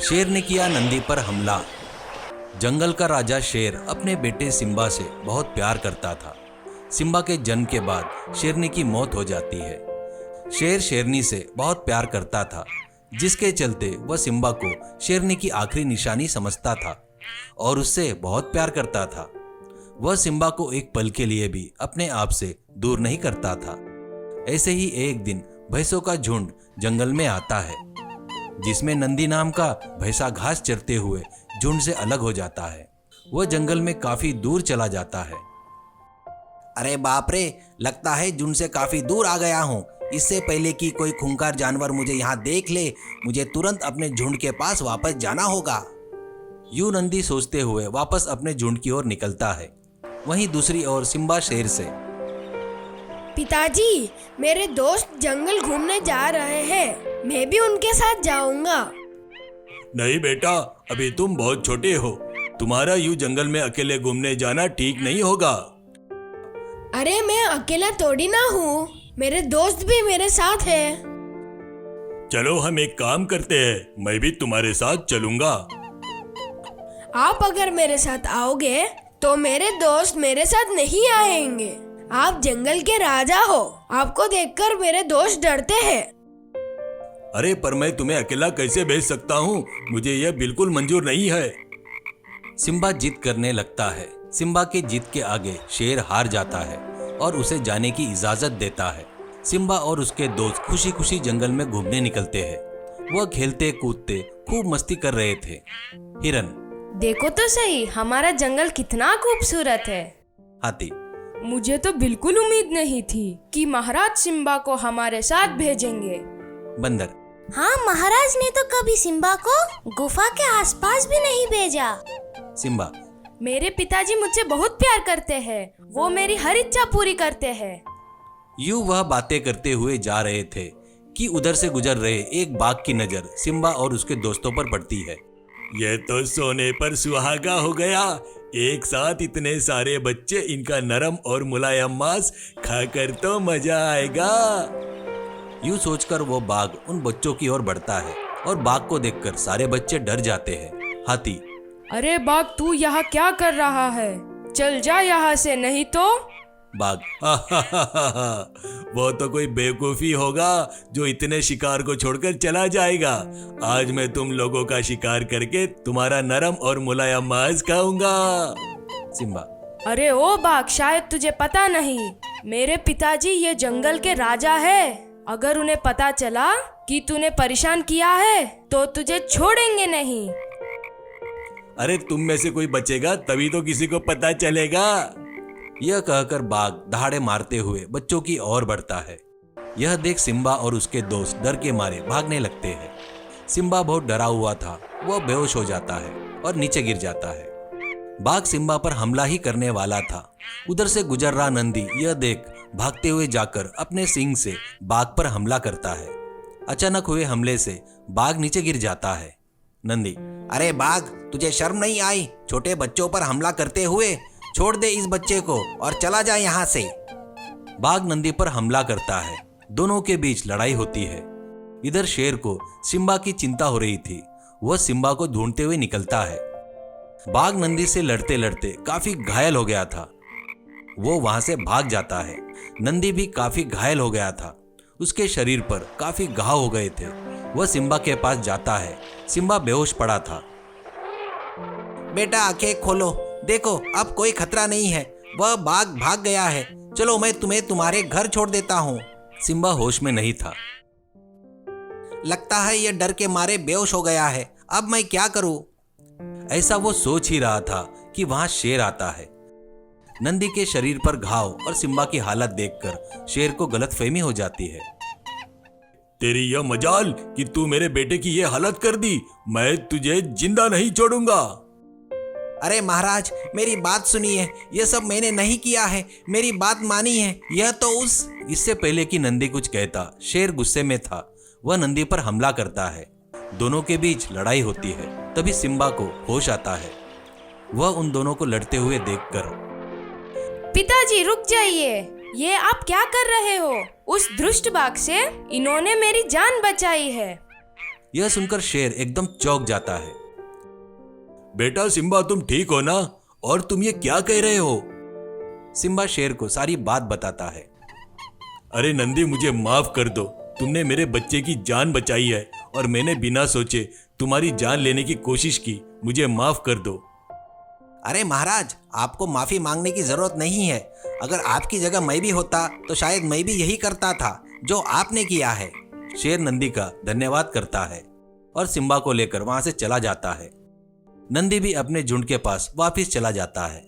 शेर ने किया नंदी पर हमला। जंगल का राजा शेर अपने बेटे सिम्बा से बहुत प्यार करता था। सिम्बा के जन्म के बाद शेरनी की मौत हो जाती है। शेर शेरनी से बहुत प्यार करता था, जिसके चलते वह सिम्बा को शेरनी की आखिरी निशानी समझता था और उससे बहुत प्यार करता था। वह सिम्बा को एक पल के लिए भी अपने आप से दूर नहीं करता था। ऐसे ही एक दिन भैंसों का झुंड जंगल में आता है, जिसमें नंदी नाम का भैंसा घास चरते हुए झुंड से अलग हो जाता है। वह जंगल में काफी दूर चला जाता है। अरे बाप रे, लगता है झुंड से काफी दूर आ गया हूँ। इससे पहले कि कोई खूंखार जानवर मुझे यहाँ देख ले, मुझे तुरंत अपने झुंड के पास वापस जाना होगा। यूं नंदी सोचते हुए वापस अपने झुंड की ओर निकलता है। वहीं दूसरी ओर सिम्बा शेर से, पिताजी, मेरे दोस्त जंगल घूमने जा रहे हैं, मैं भी उनके साथ जाऊंगा। नहीं बेटा, अभी तुम बहुत छोटे हो, तुम्हारा यूं जंगल में अकेले घूमने जाना ठीक नहीं होगा। अरे मैं अकेला थोड़ी ना हूँ, मेरे दोस्त भी मेरे साथ है। चलो हम एक काम करते हैं, मैं भी तुम्हारे साथ चलूंगा। आप अगर मेरे साथ आओगे तो मेरे दोस्त मेरे साथ नहीं आएंगे। आप जंगल के राजा हो, आपको देखकर मेरे दोस्त डरते हैं। अरे पर मैं तुम्हें अकेला कैसे भेज सकता हूँ, मुझे यह बिल्कुल मंजूर नहीं है। सिम्बा जिद करने लगता है। सिम्बा के जिद के आगे शेर हार जाता है और उसे जाने की इजाजत देता है। सिम्बा और उसके दोस्त खुशी खुशी जंगल में घूमने निकलते हैं। वह खेलते कूदते खूब मस्ती कर रहे थे। हिरन, देखो तो सही, हमारा जंगल कितना खूबसूरत है। हाथी, मुझे तो बिल्कुल उम्मीद नहीं थी कि महाराज सिम्बा को हमारे साथ भेजेंगे। बंदर, हाँ, महाराज ने तो कभी सिम्बा को गुफा के आसपास भी नहीं भेजा। सिम्बा, मेरे पिताजी मुझसे बहुत प्यार करते हैं, वो मेरी हर इच्छा पूरी करते हैं। यूं वह बातें करते हुए जा रहे थे कि उधर से गुजर रहे एक बाघ की नजर सिम्बा और उसके दोस्तों पर पड़ती है। यह तो सोने पर सुहागा हो गया, एक साथ इतने सारे बच्चे, इनका नरम और मुलायम मांस खाकर तो मजा आएगा। यूं सोचकर वो बाघ उन बच्चों की ओर बढ़ता है और बाघ को देखकर सारे बच्चे डर जाते हैं। हाथी, अरे बाघ, तू यहाँ क्या कर रहा है? चल जा यहाँ से, नहीं तो। बाघ, वो तो कोई बेवकूफी होगा जो इतने शिकार को छोड़कर चला जाएगा। आज मैं तुम लोगों का शिकार करके तुम्हारा नरम और मुलायम मांस खाऊंगा। सिम्बा, अरे ओ बाघ, शायद तुझे पता नहीं, मेरे पिताजी ये जंगल के राजा है। अगर उन्हें पता चला कि तूने परेशान किया है तो तुझे छोड़ेंगे नहीं। अरे तुम में से कोई बचेगा तभी तो किसी को पता चलेगा। यह कहकर बाघ दहाड़े मारते हुए बच्चों की ओर बढ़ता है। यह देख सिम्बा और उसके दोस्त डर के मारे भागने लगते हैं। सिम्बा बहुत डरा हुआ था, वह बेहोश हो जाता है और नीचे गिर जाता है। बाघ सिम्बा पर हमला ही करने वाला था। उधर से गुजर रहा नंदी यह देख भागते हुए जाकर अपने सींग से बाघ पर हमला करता है। अचानक हुए हमले से बाघ नीचे गिर जाता है। नंदी, अरे बाघ, तुझे शर्म नहीं आई छोटे बच्चों पर हमला करते हुए? छोड़ दे इस बच्चे को और चला जा यहाँ से। बाघ नंदी पर हमला करता है। दोनों के बीच लड़ाई होती है। इधर शेर को सिम्बा की चिंता हो रही थी। वह सिम्बा को ढूंढते हुए निकलता है। बाघ नंदी से लड़ते लड़ते काफी घायल हो गया था। वो वहां से भाग जाता है। नंदी भी काफी घायल हो गया था। उसके शरीर पर काफी घाव हो गए थे। वह सिम्बा के पास जाता है। सिम्बा बेहोश पड़ा था। बेटा, आंखें खोलो, देखो अब कोई खतरा नहीं है, वह बाघ भाग गया है। चलो मैं तुम्हें तुम्हारे घर छोड़ देता हूँ। सिम्बा होश में नहीं था। लगता है यह डर के मारे बेहोश हो गया है, अब मैं क्या करूँ? ऐसा वो सोच ही रहा था कि वहां शेर आता है। नंदी के शरीर पर घाव और सिम्बा की हालत देखकर शेर को गलतफहमी हो जाती है। तेरी यह मजाल कि तू मेरे बेटे की यह हालत कर दी, मैं तुझे जिंदा नहीं छोड़ूंगा। अरे महाराज, मेरी बात सुनिए, यह सब मैंने नहीं किया है, मेरी बात मानी है। यह तो उस इससे पहले कि नंदी कुछ कहता, शेर गुस्से में था। वह नंदी पर हमला करता है। दोनों के बीच लड़ाई होती है। तभी सिम्बा को होश आता है। वह उन दोनों को लड़ते हुए देखकर, पिताजी रुक जाइए, ये आप क्या कर रहे हो? उस दुष्ट बाघ से इन्होंने मेरी जान बचाई है। यह सुनकर शेर एकदम चौंक जाता है। बेटा सिम्बा, तुम ठीक हो ना? और तुम ये क्या कह रहे हो? सिम्बा शेर को सारी बात बताता है। अरे नंदी, मुझे माफ कर दो। तुमने मेरे बच्चे की जान बचाई है और मैंने बिना सोचे तुम्हारी जान लेने की कोशिश की। मुझे माफ कर दो। अरे महाराज, आपको माफी मांगने की जरूरत नहीं है। अगर आपकी जगह मैं भी होता तो शायद मैं भी यही करता था जो आपने किया है। शेर नंदी का धन्यवाद करता है और सिम्बा को लेकर वहां से चला जाता है। नंदी भी अपने झुंड के पास वापस चला जाता है।